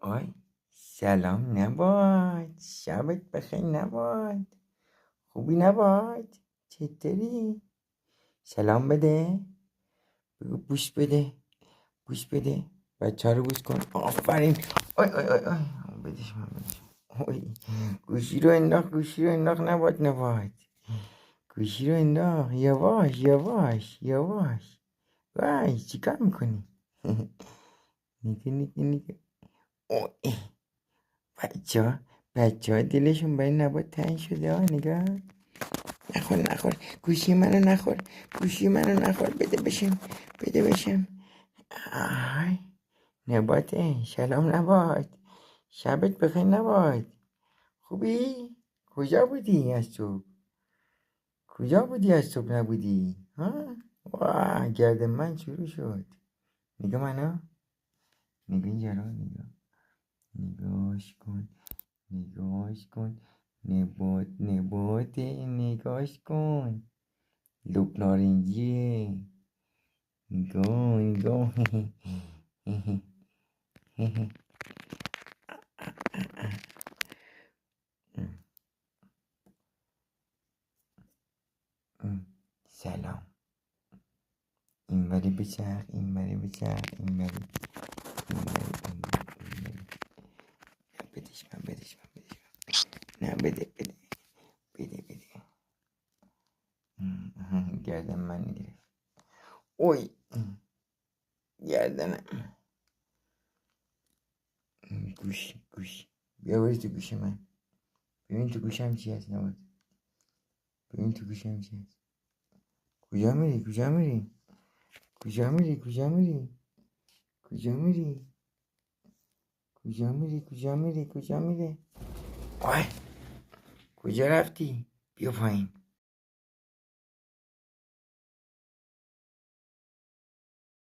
آی سلام نباد، شبت بخیر نباد، خوبی نباد، چطوری؟ سلام بده، بگو بوس بده، بوس بده، بچه رو بوس کن. آفرین. آی آی آی آی بدش من بدش من. آی گوشی رو انداخت، گوشی رو انداخت. نباد گوشی رو انداخت. یواش یواش یواش. وای چیکار میکنی؟ نیگه. اوه بچه ها دلشون برای نبات تنگ شده ها. نگاه نخور گوشی منو نخور، گوشی منو نخور. بده بشم. آی نباته. سلام نبات، شبت بخیر نبات، خوبی؟ کجا بودی از صبح نبودی ها؟ واه گرد من شروع شد. نگاه منو، نگاه اینجا رو نگاش کن. نباته نگاش کن. لوب نارنجیه. نگاه سلام. اینوری بچرخ، اینوری. بدش من. نه بده. گردن من گرفت. اوی گردنم. گوش بیا برو تو گوش من. ببین تو گوشم چی هست نبات. ببین تو گوشم چی هست. کجا میری؟ آی کجا رفتی؟ بیا پایین.